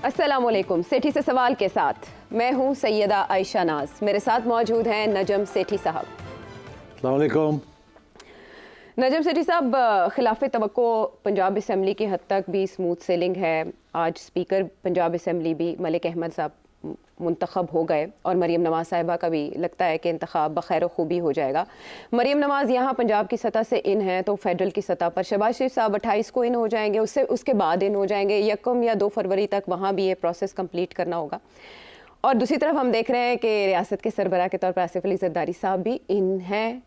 अस्सलामुअलैकुम। सेठी से सवाल के साथ मैं हूं सैयदा आयशा नाज। मेरे साथ मौजूद हैं नजम सेठी साहब। अस्सलाम वालेकुम। नजम सेठी साहब, खिलाफ तवक्को पंजाब असम्बली की हद तक भी स्मूथ सेलिंग है। आज स्पीकर पंजाब असम्बली भी मलिक अहमद साहब मुंतखब हो गए और मरीम नवाज़ साहिबा का भी लगता है कि इंतखाब बखैर खूबी हो जाएगा। मरीम नवाज़ यहाँ पंजाब की सतह से इन हैं तो फेडरल की सतह पर शहबाज शरीफ साहब 28 को इन हो जाएंगे, उसके बाद इन हो जाएंगे। 1 या 2 फरवरी तक वहाँ भी ये प्रोसेस कंप्लीट करना होगा। और दूसरी तरफ हम देख रहे हैं कि रियासत के सरबराह के तौर पर आसिफ अली जरदारी साहब भी इन हैं।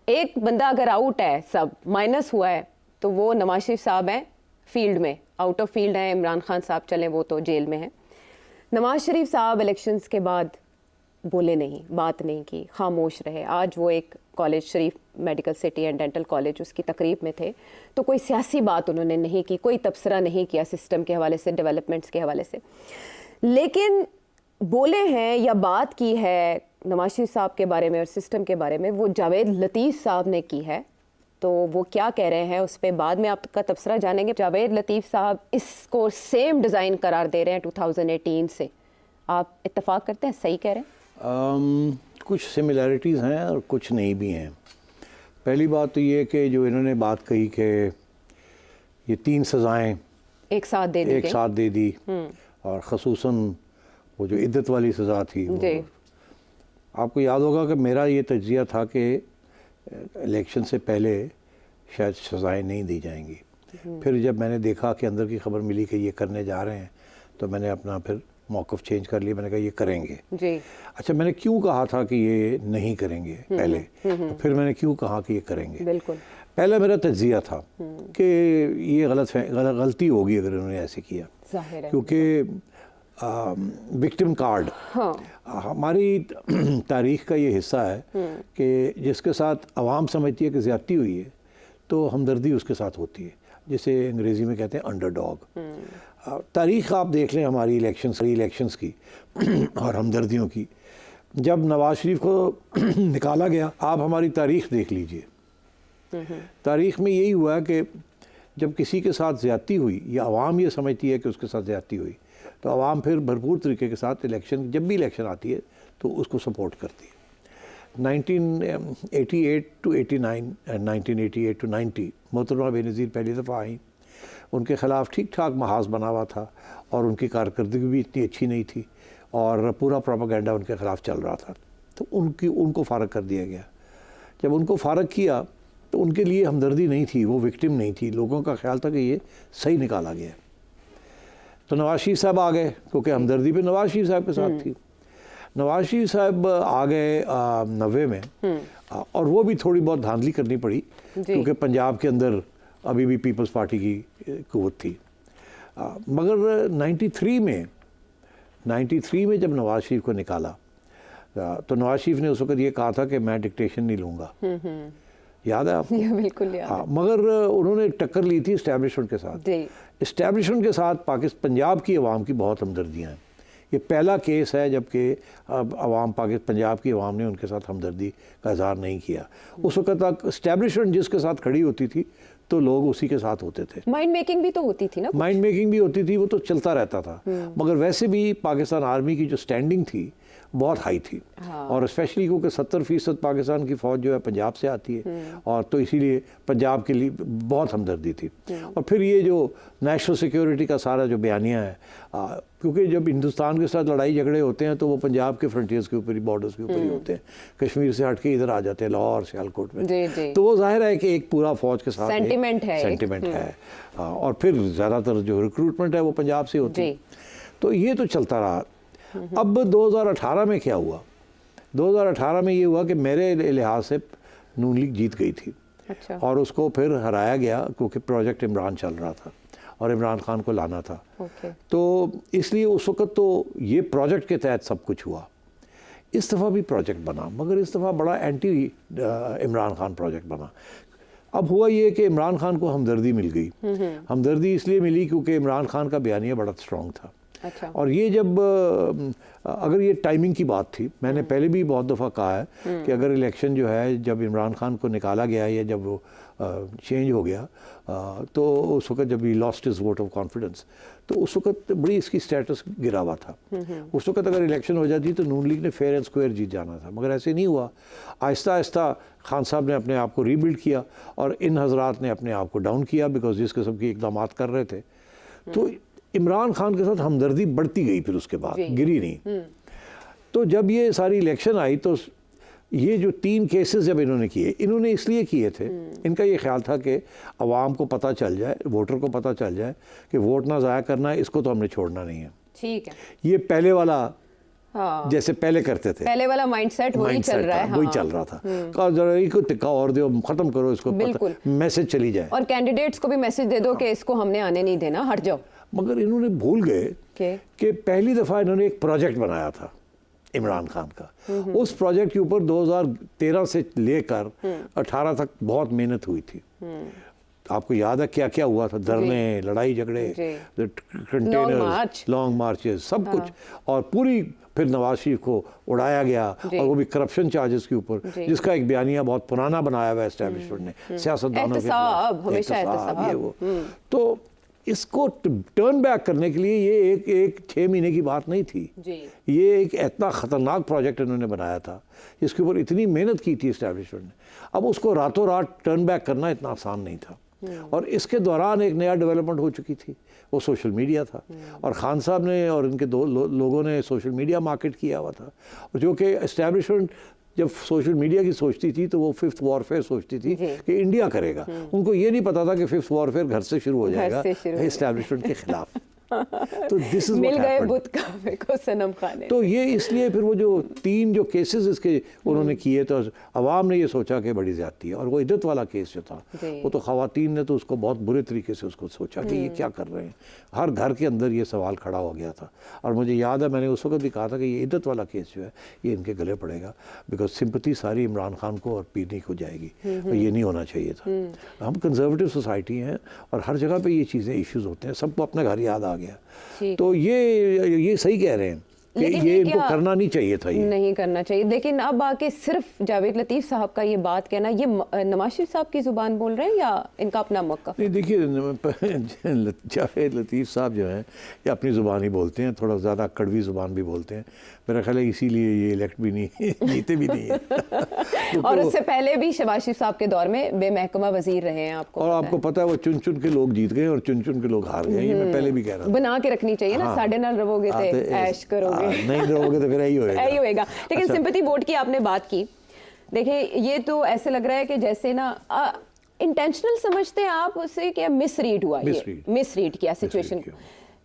एक बंदा अगर आउट है, सब माइनस हुआ है, तो वो नवाज शरीफ साहब हैं फील्ड में, आउट ऑफ फील्ड हैं। इमरान खान साहब चले, वो तो जेल में हैं। नवाज शरीफ साहब इलेक्शंस के बाद बोले नहीं, बात नहीं की, खामोश रहे। आज वो एक college Sharif medical city and dental college उसकी तकरीब में थे, तो कोई सियासी बात उन्होंने नहीं की, कोई तबसरा नहीं किया सिस्टम के हवाले से, डेवलपमेंट्स के हवाले से। लेकिन बोले हैं या बात की है नवाज शरीफ साहब के बारे में और सिस्टम के बारे में, वो जावेद लतीफ़ साहब ने की है। तो वो क्या कह रहे हैं उस पर बाद में आपका तबसरा जानेंगे। जावेद लतीफ़ साहब इसको सेम डिज़ाइन करार दे रहे हैं 2018 से। आप इत्तेफाक करते हैं, सही कह रहे हैं? कुछ सिमिलैरिटीज़ हैं और कुछ नहीं भी हैं। पहली बात तो ये कि जो इन्होंने बात कही कि ये 3 सज़ाएँ एक साथ दे दी और ख़ुसूसन वो जो इद्दत वाली सज़ा थी, आपको याद होगा कि मेरा ये तज्ज़िया था कि इलेक्शन से पहले शायद सज़ाएँ नहीं दी जाएंगी। फिर जब मैंने देखा कि अंदर की खबर मिली कि ये करने जा रहे हैं, तो मैंने अपना फिर मौक़िफ़ चेंज कर लिया। मैंने कहा ये करेंगे जी। अच्छा, मैंने क्यों कहा था कि ये नहीं करेंगे पहले, तो फिर मैंने क्यों कहा कि ये करेंगे। बिल्कुल, पहला मेरा तज्ज़िया था कि ये गलती होगी अगर इन्होंने ऐसे किया, क्योंकि विक्टिम कार्ड हमारी तारीख़ का ये हिस्सा है कि जिसके साथ आवाम समझती है कि ज़्यादती हुई है तो हमदर्दी उसके साथ होती है, जिसे अंग्रेज़ी में कहते हैं अंडरडॉग। तारीख़ आप देख लें हमारी इलेक्शंस की और हमदर्दियों की। जब नवाज़ शरीफ को निकाला गया, आप हमारी तारीख़ देख लीजिए। तारीख़ में यही हुआ कि जब किसी के साथ ज़्यादती हुई या आवाम ये समझती है कि उसके साथ ज़्यादती हुई, तो आवाम फिर भरपूर तरीके के साथ जब भी इलेक्शन आती है तो उसको सपोर्ट करती है। 1988 to 89 and 1988 to 90 मोहतरमा बेनज़ीर पहली दफ़ा आई। उनके ख़िलाफ़ ठीक ठाक महाज बना हुआ था और उनकी कारकर्दगी भी इतनी अच्छी नहीं थी और पूरा प्रोपेगेंडा उनके ख़िलाफ़ चल रहा था, तो उनको फ़ारग कर दिया गया। जब उनको फ़ारग किया तो उनके लिए हमदर्दी नहीं थी, वो विक्टिम नहीं थी। लोगों का ख्याल था कि ये सही निकाला गया। तो नवाज शरीफ साहब आ गए, क्योंकि हमदर्दी पे नवाज शरीफ साहब के साथ थी। नवाज शरीफ साहब आ गए 90 में, और वो भी थोड़ी बहुत धांधली करनी पड़ी क्योंकि पंजाब के अंदर अभी भी पीपल्स पार्टी की क़ुव्वत थी। मगर 93 में जब नवाज शरीफ को निकाला, तो नवाज शरीफ ने उस वक़्त ये कहा था कि मैं डिक्टेशन नहीं लूँगा। याद है आपको? बिल्कुल याद। हाँ, मगर उन्होंने टक्कर ली थी इस्टेब्लिशमेंट के साथ। इस्टेब्लिशमेंट के साथ पंजाब की आवाम की बहुत हमदर्दियाँ हैं। ये पहला केस है जबकि पंजाब की आवाम ने उनके साथ हमदर्दी का इज़हार नहीं किया। उस वक्त तक इस्टेब्लिशमेंट जिसके साथ खड़ी होती थी तो लोग उसी के साथ होते थे। माइंड मेकिंग भी तो होती थी ना? माइंड मेकिंग भी होती थी, वो तो चलता रहता था। मगर वैसे भी पाकिस्तान आर्मी की जो स्टैंडिंग थी बहुत हाई थी। और स्पेशली क्योंकि 70% पाकिस्तान की फ़ौज जो है पंजाब से आती है, और तो इसीलिए पंजाब के लिए बहुत हमदर्दी थी। और फिर ये जो नेशनल सिक्योरिटी का सारा जो बयानिया है, क्योंकि जब हिंदुस्तान के साथ लड़ाई झगड़े होते हैं तो वो पंजाब के फ्रंटियर्स के ऊपर ही, बॉर्डर्स के ऊपर ही होते हैं। कश्मीर से हट के इधर आ जाते हैं, लाहौर सियालकोट में। तो वो जाहिर है कि एक पूरा फ़ौज के साथ सेंटिमेंट है। और फिर ज़्यादातर जो रिक्रूटमेंट है वो पंजाब से होती है। तो ये तो चलता रहा। अब 2018 में क्या हुआ? 2018 में ये हुआ कि मेरे लिहाज से नून लीग जीत गई थी। अच्छा। और उसको फिर हराया गया क्योंकि प्रोजेक्ट इमरान चल रहा था और इमरान खान को लाना था। तो इसलिए उस वक़्त तो ये प्रोजेक्ट के तहत सब कुछ हुआ। इस दफ़ा भी प्रोजेक्ट बना, मगर इस दफ़ा बड़ा एंटी इमरान खान प्रोजेक्ट बना। अब हुआ ये कि इमरान खान को हमदर्दी मिल गई। हमदर्दी इसलिए मिली क्योंकि इमरान खान का बयानिया बड़ा स्ट्रॉन्ग था अच्छा। और ये जब अगर ये टाइमिंग की बात थी, मैंने पहले भी बहुत दफ़ा कहा है कि अगर इलेक्शन जो है जब इमरान खान को निकाला गया या जब वो चेंज हो गया तो उस वक्त जब he lost is vote of confidence, तो उस वक्त बड़ी इसकी स्टेटस गिरा हुआ था। उस वक्त अगर इलेक्शन हो जाती तो नून लीग ने फेयर एंड स्क्वायर जीत जाना था, मगर ऐसे नहीं हुआ। आहिस्ता आहिस्ता खान साहब ने अपने आप को रीबिल्ड किया और इन हजरात ने अपने आप को डाउन किया बिकॉज जिस किस्म की इकदाम कर रहे थे। तो इमरान खान के साथ हमदर्दी बढ़ती गई, फिर उसके बाद गिरी नहीं। तो जब ये सारी इलेक्शन आई तो ये जो 3 केसेस जब इन्होंने किए, इन्होंने इसलिए किए थे, इनका ये ख्याल था कि अवाम को पता चल जाए, वोटर को पता चल जाए कि वोट ना ज़ाया करना है, इसको तो हमने छोड़ना नहीं है। ठीक है, ये पहले वाला हाँ, जैसे पहले करते थे, पहले वाला माइंडसेट वही चल रहा है। वही हाँ। चल रहा था। कहा जरा इसको टिक्का और दो, खत्म करो इसको, बिल्कुल। मैसेज चली जाए और कैंडिडेट्स को भी मैसेज दे दो कि इसको हमने आने नहीं देना, हट जाओ। मगर इन्होंने भूल गए के? कि पहली दफ़ा इन्होंने एक प्रोजेक्ट बनाया था इमरान खान का। उस प्रोजेक्ट के ऊपर 2013 से लेकर 18 तक बहुत मेहनत हुई थी। आपको याद है क्या क्या हुआ था? धरने, लड़ाई झगड़े, कंटेनर्स, लॉन्ग मार्चेस, सब कुछ। और पूरी फिर नवाज शरीफ को उड़ाया गया, और वो भी करप्शन चार्जेस के ऊपर, जिसका एक बयानिया बहुत पुराना बनाया हुआ एस्टैब्लिशमेंट ने, सियासतदानों के खिलाफ, ये वो। तो इसको टर्न बैक करने के लिए ये एक 6 महीने की बात नहीं थी जी। ये एक इतना ख़तरनाक प्रोजेक्ट इन्होंने बनाया था, इसके ऊपर इतनी मेहनत की थी एस्टैब्लिशमेंट ने। अब उसको रातों रात टर्न बैक करना इतना आसान नहीं था। और इसके दौरान एक नया डेवलपमेंट हो चुकी थी, वो सोशल मीडिया था। और खान साहब ने और इनके दो लोगों ने सोशल मीडिया मार्केट किया हुआ था, जो कि एस्टैब्लिशमेंट जब सोशल मीडिया की सोचती थी तो वो 5th वॉरफेयर सोचती थी कि इंडिया करेगा। उनको ये नहीं पता था कि 5th वॉरफेयर घर से शुरू हो जाएगा एस्टैब्लिशमेंट के खिलाफ। तो दिस इज मिल गए बुत काबे को सनम खाने। तो ये इसलिए फिर वो जो 3 जो केसेस इसके उन्होंने किए, तो अवाम ने ये सोचा कि बड़ी ज्यादती है। और वो इद्दत वाला केस जो था, वो तो खवातीन ने तो उसको बहुत बुरे तरीके से उसको सोचा कि ये क्या कर रहे हैं। हर घर के अंदर ये सवाल खड़ा हो गया था। और मुझे याद है मैंने उस वक्त भी कहा था कि ये इद्दत वाला केस जो है ये इनके गले पड़ेगा, बिकॉज सिंपैथी सारी इमरान खान को और पीने को जाएगी। तो ये नहीं होना चाहिए था। हम कंजर्वेटिव सोसाइटी हैं और हर जगह पे ये चीज़ें इश्यूज होते हैं, सबको अपना घर याद आ गया। तो ये सही कह रहे हैं कि ये इनको करना नहीं चाहिए था, ये नहीं करना चाहिए। लेकिन अब आके सिर्फ जावेद लतीफ़ साहब का ये बात कहना, ये नवाज शरीफ साहब की ज़ुबान बोल रहे हैं या इनका अपना मौक़िफ़? नहीं, देखिए जावेद लतीफ़ साहब जो हैं ये अपनी ज़ुबान ही बोलते हैं, थोड़ा ज़्यादा कड़वी ज़ुबान भी बोलते हैं। मेरा ख्याल है इसीलिए ये इलेक्ट भी नहीं जीते भी नहीं है। और उससे पहले भी शहबाज शरीफ साहब के दौर में बेमहकमा वजीर रहे हैं, आपको और आपको पता है वो चुन चुन के लोग जीत गए और चुन चुन के लोग हार गए। ये मैं पहले भी कह रहा हूँ, बना के रखनी चाहिए ना। 9.5 रहोगे तो ऐश करोगे, नहीं रहोगे तो फिर यही होएगा, यही होएगा। लेकिन सिंपैथी वोट की आपने बात की, देखिए ये तो ऐसे लग रहा है कि जैसे ना इंटेंशनल समझते हैं आप उसे कि मिसरीड हुआ, ये मिसरीड किया सिचुएशन।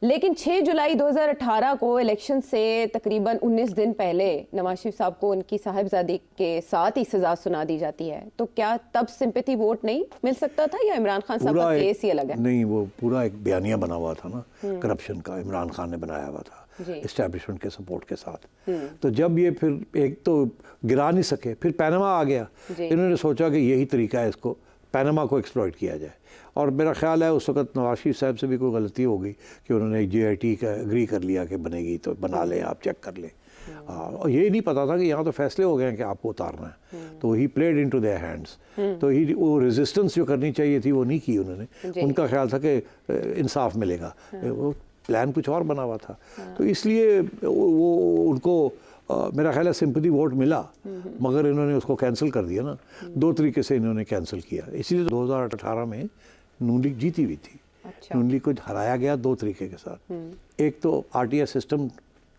लेकिन 6 जुलाई 2018 को इलेक्शन से तकरीबन 19 दिन पहले नवाज शरीफ साहब को उनकी साहिबजादी के साथ ही सजा सुना दी जाती है। तो क्या तब सिंपैथी वोट नहीं मिल सकता था, या इमरान खान साहब का केस ही अलग है? नहीं, वो पूरा एक बयानिया बना हुआ था ना करप्शन का, इमरान खान ने बनाया हुआ था एस्टैब्लिशमेंट के सपोर्ट के साथ। तो जब ये फिर एक तो गिरा नहीं सके, फिर पैनामा आ गया। इन्होंने सोचा कि यही तरीका है, इसको पैनामा को एक्सप्लॉइट किया जाए। और मेरा ख्याल है उस वक्त नवाज शरीफ साहब से भी कोई गलती हो गई कि उन्होंने JIT का एग्री कर लिया कि बनेगी तो बना लें, आप चेक कर लें। और ये नहीं पता था कि यहाँ तो फैसले हो गए हैं कि आपको उतारना है। तो he played into their hands. तो ही वो रेजिस्टेंस जो करनी चाहिए थी वो नहीं की उन्होंने। उनका ख्याल था कि इंसाफ मिलेगा, वो प्लान कुछ और बना हुआ था। तो इसलिए वो उनको मेरा ख्याल है सिंपैथी वोट मिला, मगर इन्होंने उसको कैंसिल कर दिया ना। 2 तरीके से इन्होंने कैंसिल किया। इसीलिए 2018 में नून लीग जीती हुई थी। अच्छा। नून लीग को हराया गया 2 तरीके के साथ। एक तो RTS सिस्टम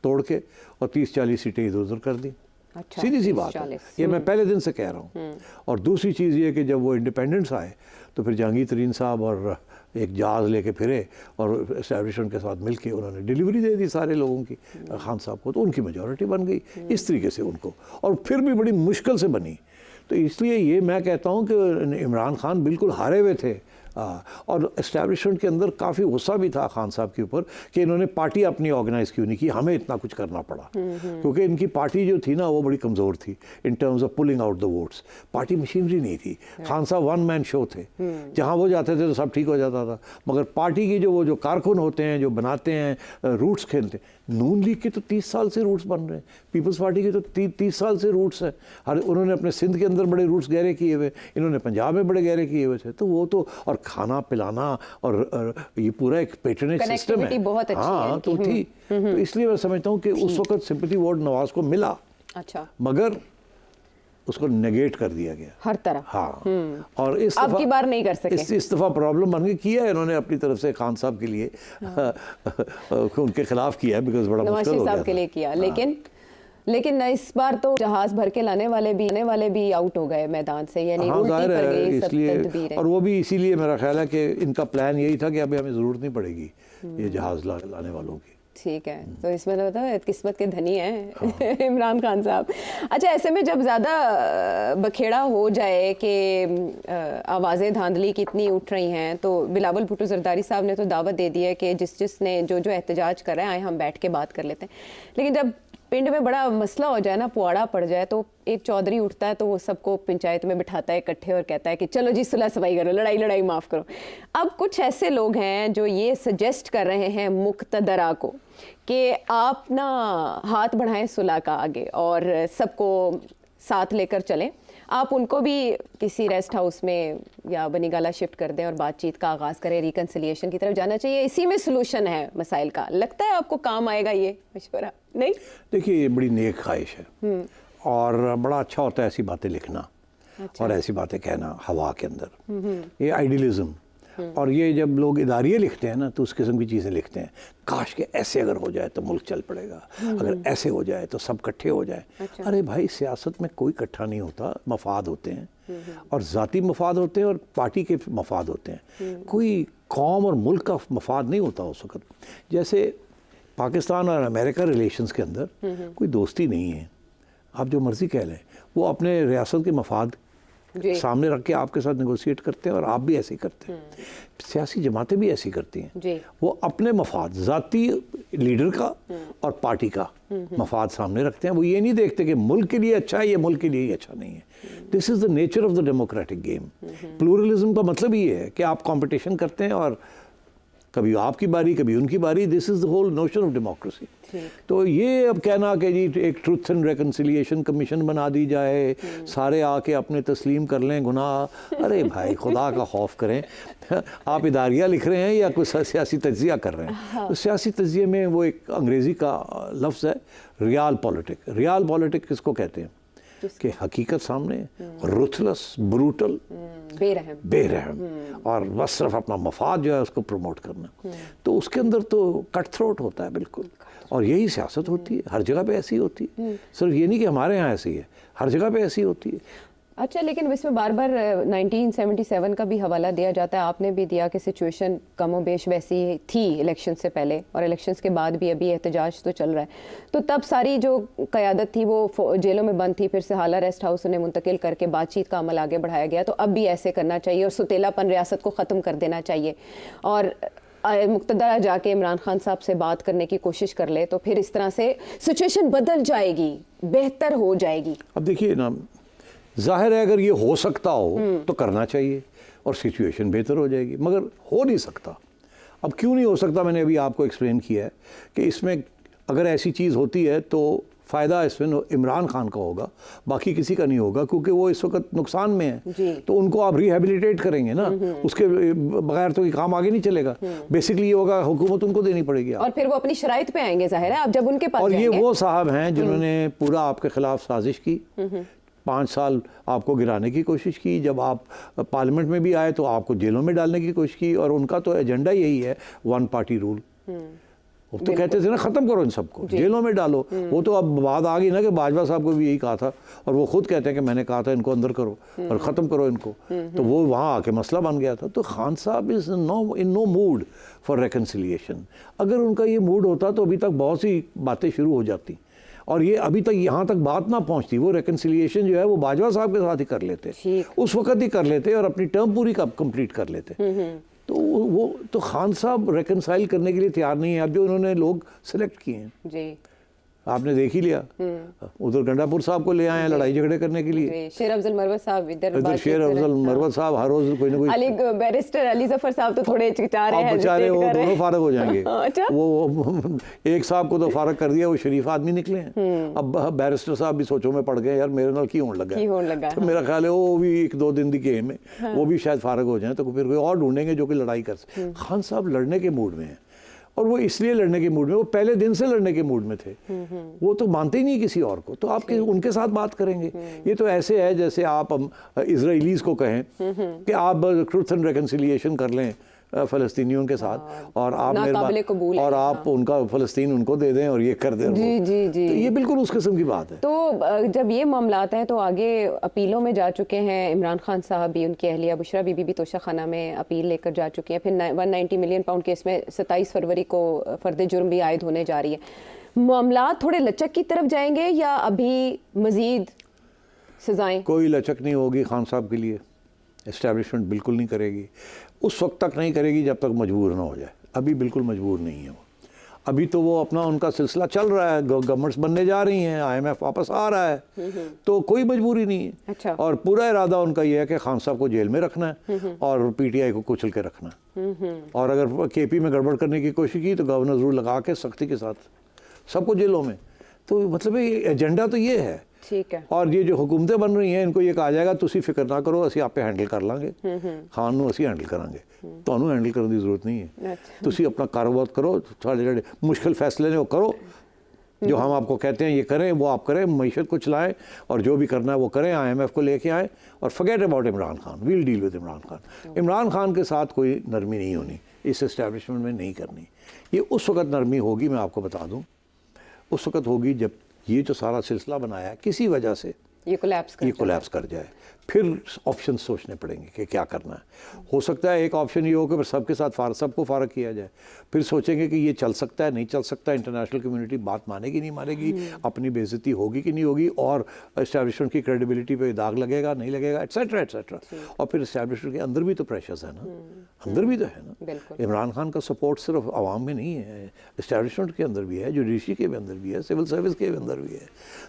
तोड़ के और 30-40 सीटें इधर उधर कर दी। अच्छा, सीधी सी बात है, ये मैं पहले दिन से कह रहा हूँ। और दूसरी चीज़ ये कि जब वो इंडिपेंडेंस आए तो फिर जहांगीर तरीन साहब और एक जहाज़ लेके फिरे और एस्टैब्लिशमेंट के साथ मिलके उन्होंने डिलीवरी दे दी सारे लोगों की खान साहब को, तो उनकी मेजॉरिटी बन गई इस तरीके से उनको, और फिर भी बड़ी मुश्किल से बनी। तो इसलिए ये मैं कहता हूँ कि इमरान खान बिल्कुल हारे हुए थे और इस्टेब्लिशमेंट के अंदर काफ़ी गुस्सा भी था खान साहब के ऊपर कि इन्होंने पार्टी अपनी ऑर्गेनाइज क्यों नहीं की, हमें इतना कुछ करना पड़ा। क्योंकि इनकी पार्टी जो थी ना वो बड़ी कमज़ोर थी in terms of pulling out the votes. Party machinery नहीं थी। खान साहब वन मैन शो थे, जहाँ वो जाते थे तो सब ठीक हो जाता था। मगर पार्टी की वो जो कारकुन होते हैं, जो बनाते हैं, रूट्स खेलते हैं। नून लीग के तो 30 साल से रूट्स बन रहे हैं, पीपल्स पार्टी के तो 30 साल से रूट्स हैं। हर उन्होंने अपने सिंध के अंदर बड़े रूट्स गहरे किए हुए, इन्होंने पंजाब में बड़े गहरे किए हुए थे। तो वो तो और खाना पिलाना और ये पूरा एक पेट्रोनेज सिस्टम है। बहुत अच्छी हाँ, है तो थी। तो इसलिए मैं समझता हूँ कि उस वक्त सिंपैथी वोट नवाज को मिला। अच्छा, मगर उसको नेगेट कर दिया गया हर तरफ। हाँ, और इस अब की बार नहीं कर सके। इस दफ़ा प्रॉब्लम बन गई। किया है इन्होंने अपनी तरफ से खान साहब के लिए, उनके खिलाफ किया है, बिकॉज बड़ा मुश्किल हो गया साहब के लिए किया। लेकिन इस बार तो जहाज भर के लाने वाले भी आउट हो गए मैदान से, यानी हाँ, उल्टी जाहिर पड़ है। गई सब इसलिए तदबीरें। और वो भी इसीलिए मेरा ख्याल है कि इनका प्लान यही था कि अभी हमें ज़रूरत नहीं पड़ेगी ये जहाज़ लाने वालों की। ठीक है, तो इसमें तो बताओ किस्मत के धनी हैं इमरान खान साहब। अच्छा, ऐसे में जब ज़्यादा बखेड़ा हो जाए कि आवाज़ें धांधली की इतनी उठ रही हैं, तो बिलावल भुट्टो जरदारी साहब ने तो दावत दे दी है कि जिसने जो एहतजाज कर रहे हैं आए हम बैठ के बात कर लेते हैं। लेकिन जब पिंड में बड़ा मसला हो जाए ना, पुआड़ा पड़ जाए, तो एक चौधरी उठता है तो वो सबको पंचायत में बिठाता है इकट्ठे और कहता है कि चलो जी सुलह सफाई करो, लड़ाई माफ़ करो। अब कुछ ऐसे लोग हैं जो ये सजेस्ट कर रहे हैं मुक़्तदरा को कि आप ना हाथ बढ़ाएं सुलह का आगे और सबको साथ लेकर चलें। आप उनको भी किसी रेस्ट हाउस में या बनीगाला शिफ्ट कर दें और बातचीत का आगाज़ करें, रिकन्सिलिएशन की तरफ जाना चाहिए। इसी में सोल्यूशन है मसाइल का। लगता है आपको काम आएगा ये मशवरा? नहीं, देखिए ये बड़ी नेक ख्वाहिश है और बड़ा अच्छा होता है ऐसी बातें लिखना। अच्छा। और ऐसी बातें कहना हवा के अंदर, ये आइडियलिज्म। और ये जब लोग इदारिये लिखते हैं ना तो उस किस्म की चीज़ें लिखते हैं, काश के ऐसे अगर हो जाए तो मुल्क चल पड़ेगा, अगर ऐसे हो जाए तो सब इकट्ठे हो जाए। अच्छा। अरे भाई, सियासत में कोई इकट्ठा नहीं होता, मफाद होते हैं और ज़ाती मफाद होते हैं और पार्टी के मफाद होते हैं। कोई कौम और मुल्क का मफाद नहीं होता उस वक्त। जैसे पाकिस्तान और अमेरिका रिलेशंस के अंदर कोई दोस्ती नहीं है, आप जो मर्ज़ी कह लें, वो अपने रियासत के मफाद सामने रख के आपके साथ नेगोशिएट करते हैं और आप भी ऐसे ही करते हैं। सियासी जमातें भी ऐसी करती हैं, वो अपने मफाद, ज़ाती लीडर का और पार्टी का मफाद सामने रखते हैं। वो ये नहीं देखते कि मुल्क के लिए अच्छा है, ये मुल्क के लिए ही अच्छा नहीं है। This is the nature of the democratic game. Pluralism का मतलब ये है कि आप कंपटीशन करते हैं और कभी आपकी बारी कभी उनकी बारी। This is the whole notion of democracy. तो ये अब कहना कि जी एक ट्रुथ एंड रिकन्सिलिएशन कमीशन बना दी जाए, सारे आके अपने तस्लीम कर लें गुनाह, अरे भाई खुदा का खौफ करें। आप इदारिया लिख रहे हैं या कोई सियासी तज्जिया कर रहे हैं? हाँ। तो सियासी तज्जिए में वो एक अंग्रेज़ी का लफ्ज़ है रियल पॉलिटिक। रियल पॉलिटिक किसको कहते हैं कि हकीकत सामने, रुथलेस, ब्रूटल, बेरहम और बस सिर्फ अपना मफाद जो है उसको प्रमोट करना। तो उसके अंदर तो कट थ्रोट होता है बिल्कुल, और यही सियासत होती है, हर जगह पे ऐसी होती है। सिर्फ ये नहीं कि हमारे यहाँ ऐसी है, हर जगह पे ऐसी होती है। अच्छा, लेकिन इसमें बार बार 1977 का भी हवाला दिया जाता है, आपने भी दिया कि सिचुएशन कमो बेश वैसी थी इलेक्शन से पहले और इलेक्शंस के बाद भी अभी एहतजाज तो चल रहा है। तो तब सारी जो क़यादत थी वो जेलों में बंद थी, फिर से हाला रेस्ट हाउस उन्हें मुंतकिल करके बातचीत का अमल आगे बढ़ाया गया। तो अब भी ऐसे करना चाहिए और सुतेलापन रियासत को ख़त्म कर देना चाहिए और मुक़्तदरा जाके इमरान खान साहब से बात करने की कोशिश कर ले, तो फिर इस तरह से सिचुएशन बदल जाएगी, बेहतर हो जाएगी। अब देखिए ना, जाहिर है अगर ये हो सकता हो तो करना चाहिए और सिचुएशन बेहतर हो जाएगी, मगर हो नहीं सकता। अब क्यों नहीं हो सकता, मैंने अभी आपको एक्सप्लेन किया है कि इसमें अगर ऐसी चीज़ होती है तो फ़ायदा इसमें इमरान खान का होगा, बाकी किसी का नहीं होगा, क्योंकि वो इस वक्त नुकसान में है। तो उनको आप रिहेबिलिटेट करेंगे ना, उसके बगैर तो ये काम आगे नहीं चलेगा। बेसिकली ये होगा हुकूमत उनको देनी पड़ेगी और फिर वो अपनी शराइत पे आएंगे, जाहिर है आप जब उनके पास। और ये वो साहब हैं जिन्होंने पूरा आपके खिलाफ साजिश की, 5 साल आपको गिराने की कोशिश की, जब आप पार्लियामेंट में भी आए तो आपको जेलों में डालने की कोशिश की, और उनका तो एजेंडा यही है वन पार्टी रूल। वो तो कहते थे ना ख़त्म करो इन सबको, जेलों में डालो। वो तो अब बात आ गई ना कि बाजवा साहब को भी यही कहा था, और वो खुद कहते हैं कि मैंने कहा था इनको अंदर करो और ख़त्म करो इनको। तो वो वहाँ आके मसला बन गया था। तो खान साहब is in no mood for reconciliation. अगर उनका ये मूड होता तो अभी तक बहुत सी बातें शुरू हो जाती। और ये अभी तक यहाँ तक बात ना पहुँचती, वो रेकन्सिलिएशन जो है वो बाजवा साहब के साथ ही कर लेते, उस वक्त ही कर लेते और अपनी टर्म पूरी कंप्लीट कर लेते। तो वो तो खान साहब रेकन्साइल करने के लिए तैयार नहीं है। अब जो उन्होंने लोग सेलेक्ट किए हैं जी, आपने देख ही लिया, उधर गंडापुर साहब को ले आए हैं लड़ाई झगड़े करने के लिए, शेर अफजल मरवत साहब इधर शेर अफजल मरवत साहब हर रोज कोई ना कोई, अली बैरिस्टर अली जफर साहब तो थोड़े चिचा रहे हैं, बेचारे वो दोनों फारग हो जाएंगे। अच्छा? वो एक साहब को तो फारग कर दिया, वो शरीफ आदमी निकले हैं। अब बैरिस्टर साहब भी सोचो में पड़ गए, यार मेरे नाल की होने लगा, तो मेरा ख्याल है वो भी 1-2 दिन की गेम है, वो भी शायद फारग हो जाए, तो फिर कोई और ढूंढेंगे जो कि लड़ाई कर सके। खान साहब लड़ने के मूड में है, और वो इसलिए लड़ने के मूड में, वो पहले दिन से लड़ने के मूड में थे, वो तो मानते ही नहीं किसी और को, तो आप उनके साथ बात करेंगे। ये तो ऐसे है जैसे आप इजराइलीज को कहें कि आप ट्रुथ एंड रिकन्सिलिएशन कर लें फ़लस्तीनियों के साथ, और आप उनका फ़लस्तीन उनको दे दें और ये कर दें। जी। तो ये बिल्कुल उस किस्म की बात है। तो जब ये मामलात हैं तो आगे अपीलों में जा चुके हैं, इमरान खान साहब भी, उनकी अहलिया बुशरा बीबी भी तोशा खाना में अपील लेकर जा चुके हैं। फिर 190 मिलियन पाउंड केस में 27 फरवरी को फर्द जुर्म भी आयद होने जा रही है। मामलात थोड़े लचक की तरफ जाएंगे या अभी मजीद सजाएं? कोई लचक नहीं होगी खान साहब के लिए, एस्टैब्लिशमेंट बिल्कुल नहीं करेगी, उस वक्त तक नहीं करेगी जब तक मजबूर ना हो जाए। अभी बिल्कुल मजबूर नहीं है वो, अभी तो वो अपना उनका सिलसिला चल रहा है, गवर्नमेंट्स बनने जा रही हैं, IMF वापस आ रहा है, तो कोई मजबूरी नहीं है। अच्छा। और पूरा इरादा उनका ये है कि खान साहब को जेल में रखना है और PTI को कुचल के रखना है, और अगर KP में गड़बड़ करने की कोशिश की तो गवर्नर रूल लगा के सख्ती के साथ सबको जेलों में। तो मतलब एजेंडा तो ये है। ठीक है। और ये जो हुकूमतें बन रही हैं, इनको ये कहा जाएगा तुसी फिक्र ना करो, असी आप पे हैंडल कर लांगे, खान नूं असी हैंडल करांगे, तुहानूं हैंडल करने की जरूरत नहीं है। तुसी अपना कारोबार करो, साढ़े जेडे मुश्किल फैसले ने वो करो, जो हम आपको कहते हैं ये करें वो आप करें, मईशत को चलाएं और जो भी करना है वो करें, IMF को लेके आएँ और forget about Imran Khan, we'll deal with Imran Khan. Imran Khan के साथ कोई नरमी नहीं होनी, इस एस्टैब्लिशमेंट में नहीं करनी। ये उस वक्त नरमी होगी, मैं आपको बता दूँ, उस वक्त होगी जब ये जो सारा सिलसिला बनाया है किसी वजह से ये कोलैप्स कर जाए, फिर ऑप्शन सोचने पड़ेंगे कि क्या करना है। हो सकता है एक ऑप्शन ये हो कि फिर सबके साथ सबको फारग किया जाए, फिर सोचेंगे कि ये चल सकता है नहीं चल सकता, इंटरनेशनल कम्युनिटी बात मानेगी नहीं मानेगी, अपनी बेइज्जती होगी कि नहीं होगी, और इस्टेब्लिशमेंट की क्रेडिबिलिटी पे दाग लगेगा नहीं लगेगा, एट्सेट्रा एट्सेट्रा। और फिर इस्टेब्लिशमेंट के अंदर भी तो प्रेशर्स है ना, अंदर भी तो है ना। इमरान खान का सपोर्ट सिर्फ आवाम में नहीं है, इस्टेब्लिशमेंट के अंदर भी है, जुडिशरी के अंदर भी है, सिविल सर्विस के अंदर भी है।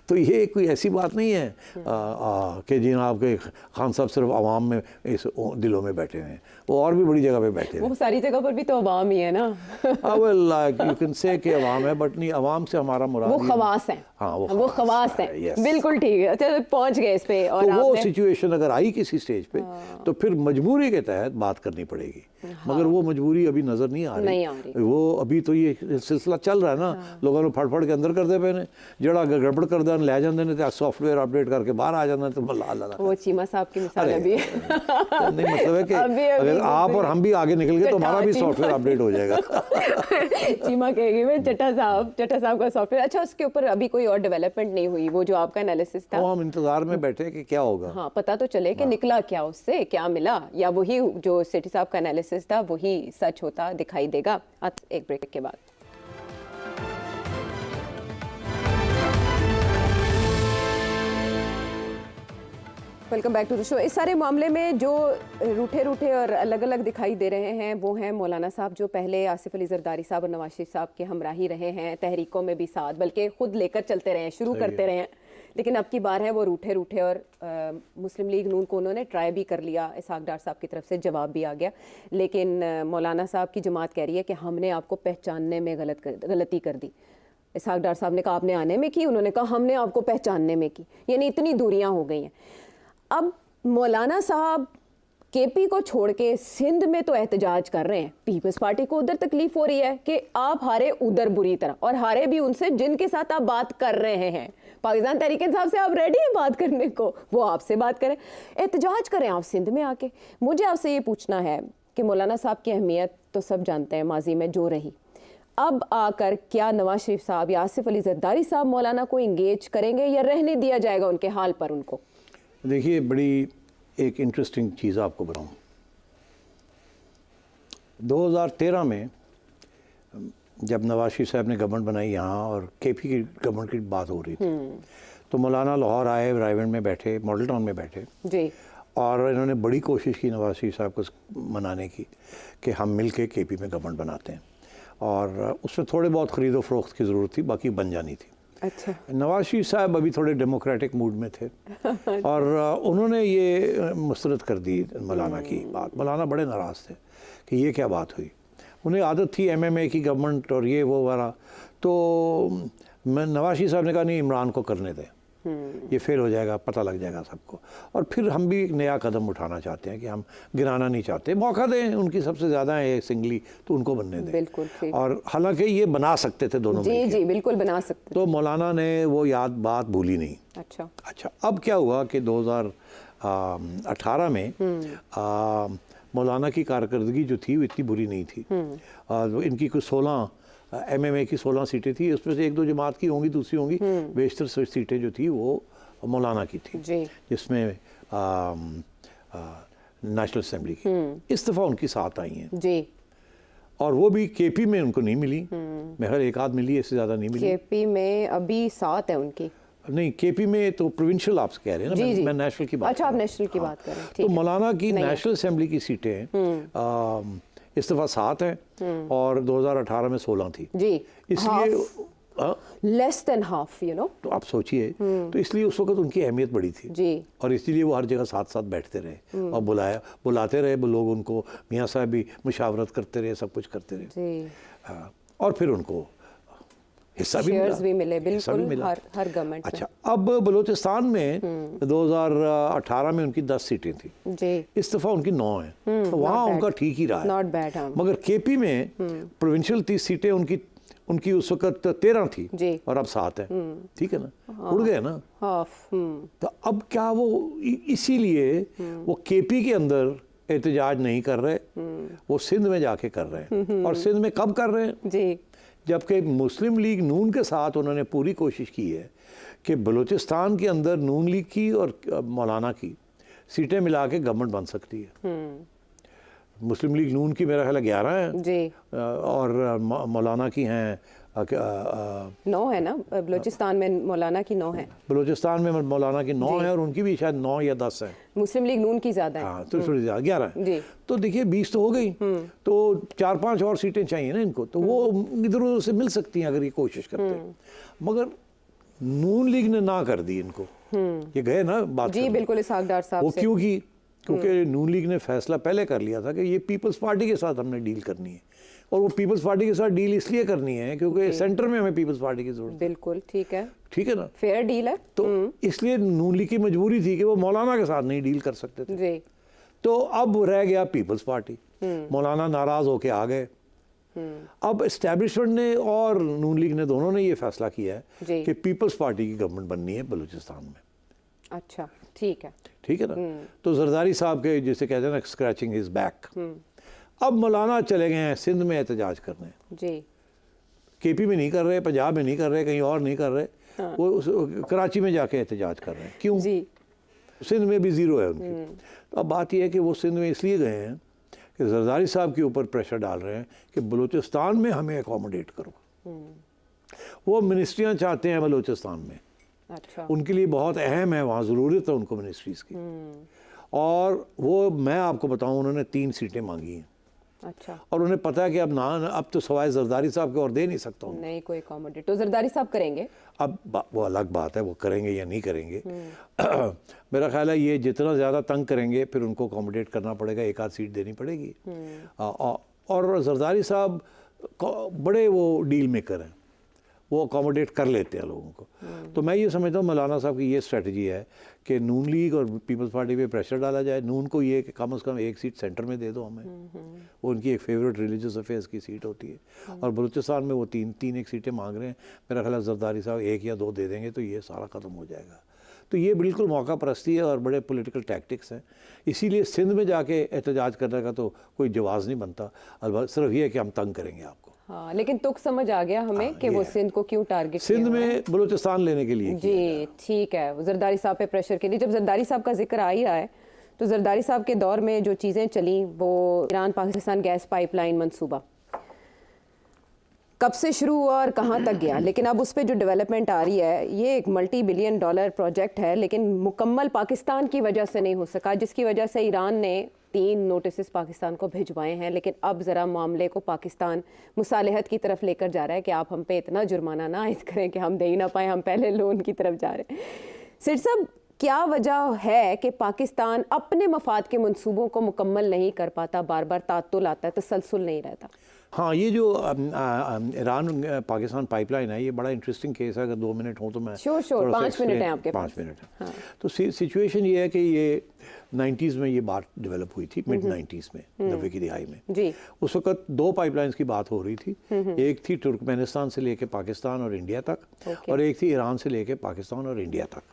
तो ये कोई ऐसी बात नहीं है कि जिन आपके खान साहब सिर्फ आवाम में इस दिलों में बैठे हुए हैं, वो और भी बड़ी जगह पे बैठे हैं। वो सारी जगह पर भी तो आवाम ही है ना। वेल यू कैन से कि आवाम है, बट नहीं, आवाम से हमारा मुराद वो खवास है। हाँ, वो खवास है। बिल्कुल ठीक है। अच्छा, पहुंच गए इस पे। और तो वो सिचुएशन अगर आई किसी स्टेज पे तो फिर मजबूरी के तहत बात करनी पड़ेगी, मगर वो मजबूरी अभी नजर नहीं आ रही। वो अभी तो ये सिलसिला चल रहा है ना, लोगों ने फड़ के अंदर करते पे ने, जड़ा गड़बड़ कर देन ले जाते हैं, सॉफ्टवेयर अपडेट करके बाहर आ जाते हैं, तो वो चीमा साहब की मिसाल अभी नहीं, मतलब है कि अगर आप और हम भी आगे निकल गए तो हमारा भी सॉफ्टवेयर अपडेट हो जाएगा। चीमा कहेगी मैं चट्टा साहब का सॉफ्टवेयर। अच्छा, उसके ऊपर अभी कोई और डेवलपमेंट नहीं हुई? वो जो आपका एनालिसिस था, हम इंतजार में बैठे कि क्या होगा। हाँ, पता तो चले कि निकला क्या, उससे क्या मिला, या वही जो सेठी साहब का एनालिसिस था वही सच होता दिखाई देगा। एक ब्रेक के बाद welcome back to the show. इस सारे मामले में जो रूठे और अलग अलग दिखाई दे रहे हैं वो हैं मौलाना साहब, जो पहले आसिफ अली जरदारी साहब और नवाज शरीफ साहब के हमराही रहे हैं, तहरीकों में भी साथ, बल्कि खुद लेकर चलते रहे, शुरू करते रहे हैं। लेकिन अब की बार है वो रूठे और मुस्लिम लीग नून को उन्होंने ट्राई भी कर लिया, इसहाक डार साहब की तरफ से जवाब भी आ गया, लेकिन मौलाना साहब की जमात कह रही है कि हमने आपको पहचानने में गलती कर दी। इसहाक डार साहब ने कहा आपने आने में की, उन्होंने कहा हमने आपको पहचानने में की, यानी इतनी दूरियां हो गई हैं। अब मौलाना साहब KP को छोड़ के सिंध में तो एहतजाज कर रहे हैं, पीपल्स पार्टी को उधर तकलीफ हो रही है कि आप हारे उधर बुरी तरह, और हारे भी उनसे जिनके साथ आप बात कर रहे हैं। पाकिस्तान तहरीक इंसाफ से आप रेडी हैं बात करने को, वो आपसे बात करें, एहतजाज करें आप सिंध में आके। मुझे आपसे ये पूछना है कि मौलाना साहब की अहमियत तो सब जानते हैं माजी में जो रही, अब आकर क्या नवाज शरीफ साहब या आसिफ अली जरदारी साहब मौलाना को इंगेज करेंगे या रहने दिया जाएगा उनके हाल पर उनको? देखिए, बड़ी एक इंटरेस्टिंग चीज़ आपको बताऊं। 2013 में जब नवाज शरीफ साहब ने गवर्नमेंट बनाई यहाँ और केपी की गवर्नमेंट की बात हो रही थी, तो मौलाना लाहौर आए, रायवेंड में बैठे, मॉडल टाउन में बैठे जी, और इन्होंने बड़ी कोशिश की नवाज शरीफ साहब को मनाने की कि हम मिल के के पी में गवर्नमेंट बनाते हैं, और उसमें थोड़े बहुत ख़रीदो फरोख्त की ज़रूरत थी, बाकी बन जानी थी। अच्छा, नवाज शरीफ साहब अभी थोड़े डेमोक्रेटिक मूड में थे और उन्होंने ये मुस्तरद कर दी मौलाना की बात। मौलाना बड़े नाराज़ थे कि ये क्या बात हुई। उन्हें आदत थी MMA की गवर्नमेंट और ये वो वाला, तो मैं नवाज शरीफ साहब ने कहा नहीं, इमरान को करने दें, ये फेल हो जाएगा, पता लग जाएगा सबको, और फिर हम भी एक नया कदम उठाना चाहते हैं कि हम गिराना नहीं चाहते, मौका दें, उनकी सबसे ज़्यादा है सिंगली, तो उनको बनने दें। बिल्कुल ठीक। और हालांकि ये बना सकते थे दोनों जी मिलके। जी, बिल्कुल बना सकते। तो मौलाना ने वो बात भूली नहीं। अच्छा, अब क्या हुआ कि 2018 में मौलाना की कारकर्दगी जो थी वो इतनी बुरी नहीं थी। इनकी कुछ 16 MMA की 16 सीटें थी, उसमें से 1-2 जमात की होंगी, दूसरी होंगी, बेशतर सीटें जो थी वो मौलाना की थी, जिसमें नेशनल असेंबली की इस दफ़ा उनकी 7 आई हैं जी, और वो भी KP में उनको नहीं मिली। मैं खैर एक आध मिली, इससे ज़्यादा नहीं मिली। KP में अभी 7 है उनकी। नहीं, KP में तो प्रोविंशियल आप कह रहे हैं ना, जी, जी। मैं नेशनल की बात अच्छा, आप नेशनल की बात कर रहे हैं, ठीक तो है। मौलाना की नहीं है। नेशनल असेंबली की सीटें इस दफ़ा 7 हैं और 2018 में 16 थी। जी, इसलिए less than half, you know. तो आप सोचिए, तो इसलिए उस वक्त उनकी अहमियत बड़ी थी जी, और इसीलिए वो हर जगह साथ साथ बैठते रहे और बुलाते रहे वो लोग उनको, मियाँ साहब भी मुशावरत करते रहे, सब कुछ करते रहे। जी, और फिर उनको हिस्सा शेयर्स भी मिले, हिस्सा भी बिल्कुल, मिला। हर गवर्नमेंट अच्छा, अब बलूचिस्तान में 2018 में उनकी 10 सीटें थी, में। जी, इस दफ़ा उनकी 9 हैं, तो वहाँ उनका ठीक ही रहा है। Not bad. हाँ मगर KP में प्रोविंशियल 30 सीटें उनकी उस वक्त 13 थी जी, और अब 7 है। ठीक है ना, उड़ गए ना। हाफ। तो अब क्या वो इसीलिए वो KP के अंदर एहतजाज नहीं कर रहे, वो सिंध में जाके कर रहे हैं। और सिंध में कब कर रहे हैं? जी, जबकि मुस्लिम लीग नून के साथ उन्होंने पूरी कोशिश की है कि बलूचिस्तान के अंदर नून लीग की और मौलाना की सीटें मिला के गवर्नमेंट बन सकती है। मुस्लिम लीग नून की मेरा ख्याल 11 है जी, और मौलाना की हैं 9 है ना, बलूचिस्तान में मौलाना की 9 है, बलूचिस्तान में मौलाना की 9 है और उनकी भी शायद 9 या 10 है। मुस्लिम लीग नून की ज़्यादा है। हाँ, तो थोड़ी ज़्यादा 11 है। जी, तो देखिए 20 तो हो गई, तो 4-5 और सीटें चाहिए ना इनको, तो वो इधर उधर से मिल सकती हैं अगर ये कोशिश करते हैं। मगर नून लीग ने ना कर दी इनको, ये गए ना बात जी, करने। बिल्कुल इसहाकदार साहब वो से। क्यों की? क्योंकि नून लीग ने फैसला पहले कर लिया था कि ये पीपल्स पार्टी के साथ हमने डील करनी है, और वो पीपल्स पार्टी के साथ डील इसलिए करनी है क्योंकि सेंटर में हमें पीपल्स पार्टी की जरूरत है। बिल्कुल ठीक है, ठीक है ना, फेयर डील है। तो इसलिए नून लीग की मजबूरी थी कि वो मौलाना के साथ नहीं डील कर सकते थे। जी, तो अब रह गया पीपल्स पार्टी, मौलाना नाराज होके आ गए। अब एस्टेब्लिशमेंट ने और नून लीग ने दोनों ने ये फैसला किया जी। है कि पीपल्स पार्टी की गवर्नमेंट बननी है बलूचिस्तान में। अच्छा, ठीक है। ठीक है ना, तो जरदारी साहब के जिसे कहते हैं ना स्क्रैचिंग हिज बैक। अब मौलाना चले गए हैं सिंध में एहतजाज करने। जी, KP में नहीं कर रहे, पंजाब में नहीं कर रहे, कहीं और नहीं कर रहे, वो कराची में जाके एहतजाज कर रहे हैं। क्यों? जी, सिंध में भी ज़ीरो है उनकी। तो अब बात यह है कि वो सिंध में इसलिए गए हैं कि जरदारी साहब के ऊपर प्रेशर डाल रहे हैं कि बलूचिस्तान में हमें अकोमोडेट करो। वो मिनिस्ट्रियाँ चाहते हैं बलूचिस्तान में, अच्छा, उनके लिए बहुत अहम है, वहाँ ज़रूरत है उनको मिनिस्ट्रीज़ की। और वो मैं आपको बताऊँ, उन्होंने 3 सीटें मांगी हैं अच्छा, और उन्हें पता है कि अब तो सवाए जरदारी साहब के और दे नहीं सकता हूँ। नहीं कोई अकोमोडेट तो जरदारी साहब करेंगे। अब वो अलग बात है, वो करेंगे या नहीं करेंगे। मेरा ख्याल है ये जितना ज़्यादा तंग करेंगे फिर उनको अकोमोडेट करना पड़ेगा, एक आध सीट देनी पड़ेगी। और जरदारी साहब बड़े वो डील मेकर हैं, वो अकोमोडेट कर लेते हैं लोगों को। तो मैं ये समझता हूँ मौलाना साहब की ये स्ट्रेटजी है कि नून लीग और पीपल्स पार्टी पे प्रेशर डाला जाए, नून को ये कि कम से कम एक सीट सेंटर में दे दो हमें, वो उनकी एक फेवरेट रिलीजियस अफेयर्स की सीट होती है। और बलूचिस्तान में वो तीन एक सीटें मांग रहे हैं, मेरा ख्याल है जरदारी साहब 1 या 2 दे देंगे तो ये सारा ख़त्म हो जाएगा। तो ये बिल्कुल मौका परस्ती है और बड़े पॉलिटिकल टैक्टिक्स हैं। इसीलिए सिंध में जाके एहतजाज करने का तो कोई जवाज़ नहीं बनता, अलबत्ता सिर्फ ये है कि हम तंग करेंगे आपको। हाँ, लेकिन तुक समझ आ गया हमें कि वो सिंध को क्यों टारगेट सिंध में बलूचिस्तान लेने के लिए जी, ठीक है, वो जरदारी साहब पे प्रेशर के लिए। जब जरदारी साहब का जिक्र आ ही रहा है तो जरदारी साहब के दौर में जो चीज़ें चली वो ईरान पाकिस्तान गैस पाइपलाइन मंसूबा, कब से शुरू हुआ और कहाँ तक गया, लेकिन अब उस पर जो डेवलपमेंट आ रही है, ये एक $multi-billion प्रोजेक्ट है, लेकिन मुकम्मल पाकिस्तान की वजह से नहीं हो सका, जिसकी वजह से ईरान ने 3 नोटिस पाकिस्तान को भिजवाए हैं। लेकिन अब ज़रा मामले को पाकिस्तान मुसालहत की तरफ लेकर जा रहा है कि आप हम पे इतना जुर्माना ना आयद करें कि हम दे ही ना पाए, हम पहले लोन की तरफ जा रहे हैं। सेठ साहब, क्या वजह है कि पाकिस्तान अपने मफाद के मंसूबों को मुकम्मल नहीं कर पाता, बार बार तात्तुल आता है, तसलसल नहीं रहता? हाँ, ये जो ईरान पाकिस्तान पाइपलाइन है, ये बड़ा इंटरेस्टिंग केस है। अगर 2 मिनट हो तो मैं श्योर 5 मिनट हैं आपके पास। 5 मिनट है। हाँ। तो सिचुएशन ये है कि ये 90s में ये बात डेवलप हुई थी, मिड 90s में, 90 की दिहाई में जी। उस वक्त 2 पाइपलाइंस की बात हो रही थी। एक थी तुर्कमेनिस्तान से लेके पाकिस्तान और इंडिया तक, और एक थी ईरान से लेके पाकिस्तान और इंडिया तक।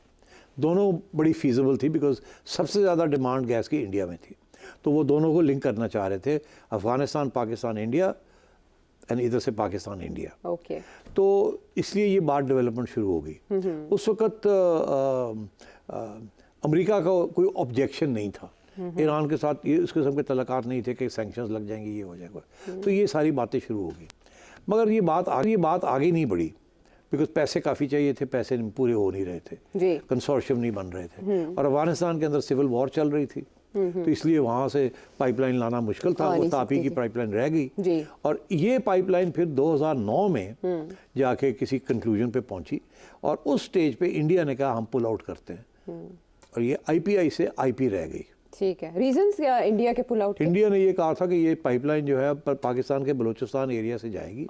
दोनों बड़ी फीजिबल थी बिकॉज सबसे ज़्यादा डिमांड गैस की इंडिया में थी, तो वो दोनों को लिंक करना चाह रहे थे, अफगानिस्तान पाकिस्तान इंडिया एंड इधर से पाकिस्तान इंडिया। ओके। तो इसलिए ये बात डेवलपमेंट शुरू हो गई। उस वक्त अमेरिका का कोई ऑब्जेक्शन नहीं था, ईरान के साथ ये इस किस्म के तलक़ात नहीं थे कि सैंक्शंस लग जाएंगे, ये हो जाएगा। तो ये सारी बातें शुरू हो गई, मगर ये बात आगे नहीं बढ़ी बिकॉज पैसे काफ़ी चाहिए थे, पैसे पूरे हो नहीं रहे थे, कंसोर्शियम नहीं बन रहे थे, और अफगानिस्तान के अंदर सिविल वॉर चल रही थी, तो इसलिए वहाँ से पाइपलाइन लाना मुश्किल था। वो तापी की पाइपलाइन रह गई, और ये पाइपलाइन फिर 2009 में जाके किसी कंक्लूजन पे पहुंची, और उस स्टेज पे इंडिया ने कहा हम पुल आउट करते हैं, और ये आईपीआई से आईपी रह गई। ठीक है, रीजंस क्या इंडिया के पुल आउट? इंडिया ने ये कहा था कि ये पाइपलाइन जो है पाकिस्तान के बलूचिस्तान एरिया से जाएगी,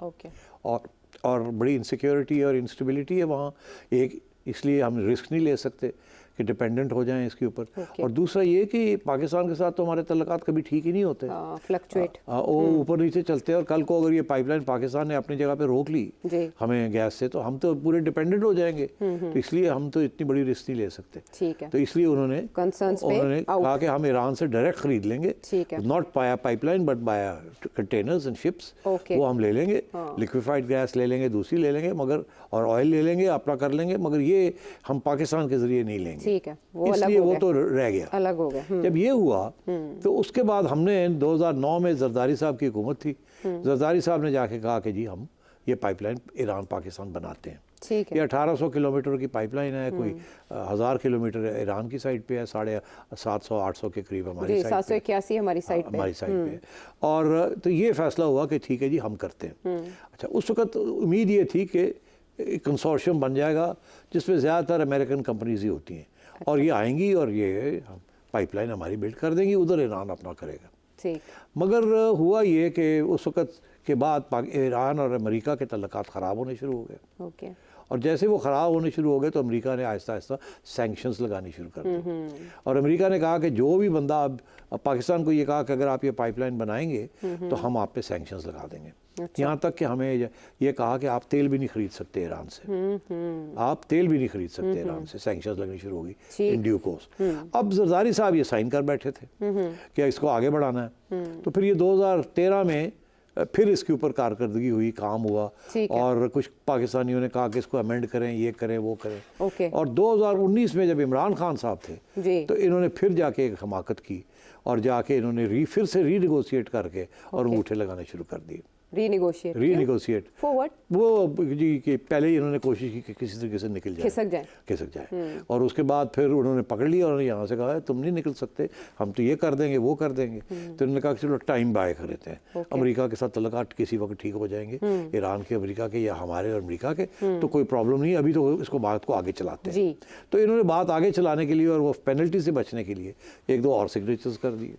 और बड़ी इनसिक्योरिटी और इंस्टेबिलिटी है वहाँ, एक इसलिए हम रिस्क नहीं ले सकते कि डिपेंडेंट हो जाएं इसके ऊपर। और दूसरा ये कि पाकिस्तान के साथ तो हमारे तल्लुकात कभी ठीक ही नहीं होते, फ्लक्चुएट, वो ऊपर नीचे चलते हैं, और कल को अगर ये पाइपलाइन पाकिस्तान ने अपनी जगह पे रोक ली हमें गैस से, तो हम तो पूरे डिपेंडेंट हो जाएंगे। तो इसलिए हम तो इतनी बड़ी रिस्क नहीं ले सकते। ठीक है। तो इसलिए उन्होंने कहा कि हम ईरान से डायरेक्ट खरीद लेंगे, not by pipeline but by containers and ships, वो हम ले लेंगे, लिक्विफाइड गैस ले लेंगे, दूसरी ले लेंगे, मगर और ऑयल ले लेंगे, अपना कर लेंगे, मगर ये हम पाकिस्तान के जरिए नहीं लेंगे। ठीक है, इसलिए वो तो रह गया, अलग हो गया। जब ये हुआ तो उसके बाद हमने 2009 में जरदारी साहब की हुकूमत थी, जरदारी साहब ने जाके कहा कि जी हम ये पाइपलाइन ईरान पाकिस्तान बनाते हैं। ठीक है। ये 1800 किलोमीटर की पाइपलाइन है, कोई 1000 किलोमीटर ईरान की साइड पे है, 750-800 के करीब हमारी साइड 781 हमारी साइड पे। और तो ये फैसला हुआ कि ठीक है जी हम करते हैं। अच्छा, उस वक्त उम्मीद ये थी कि कंसोर्शियम बन जाएगा जिसमें ज़्यादातर अमेरिकन कंपनीज ही होती हैं, और ये आएंगी और ये पाइपलाइन हमारी बिल्ड कर देंगी, उधर ईरान अपना करेगा। ठीक। मगर हुआ ये कि उस वक्त के बाद ईरान और अमेरिका के तल्लुकात ख़राब होने शुरू हो गए। ओके। और जैसे वो ख़राब होने शुरू हो गए तो अमेरिका ने आहिस्ता आहिस्ता सैंक्शंस लगानी शुरू कर दी, और अमेरिका ने कहा कि जो भी बंदा, अब पाकिस्तान को ये कहा कि अगर आप ये पाइपलाइन बनाएंगे तो हम आप पे सैंक्शंस लगा देंगे। अच्छा। यहाँ तक कि हमें ये कहा कि आप तेल भी नहीं खरीद सकते ईरान से, आप तेल भी नहीं खरीद सकते ईरान से, सैंक्शंस लगनी शुरू हो गई इन ड्यू कोर्स। अब जरदारी साहब ये साइन कर बैठे थे कि इसको आगे बढ़ाना है, तो फिर ये 2013 में फिर इसके ऊपर कारकर्दगी हुई, काम हुआ, और कुछ पाकिस्तानियों ने कहा कि इसको अमेंड करें, ये करें, वो करें। और 2019 में जब इमरान खान साहब थे तो इन्होंने फिर जाके एक हमाकत की, और जाके इन्होंने फिर से रीनेगोशिएट करके और अंगूठे लगाने शुरू कर दिए। Renegotiate for what? वो जी कि पहले ही इन्होंने कोशिश की कि किसी तरीके से निकल जाए, खिसक जाए, और उसके बाद फिर उन्होंने पकड़ लिया और यहाँ से कहा तुम नहीं निकल सकते, हम तो ये कर देंगे, वो कर देंगे। तो उन्होंने कहा चलो टाइम बाय कर लेते हैं, अमेरिका के साथ तल्लुकात किसी वक्त ठीक हो जाएंगे, ईरान के, अमेरिका के, या हमारे और अमेरिका के, तो कोई प्रॉब्लम नहीं, अभी तो इसको बात को आगे चलाते हैं। तो इन्होंने बात आगे चलाने के लिए और वो पेनल्टी से बचने के लिए 1-2 और सिग्नेचर्स कर दिए।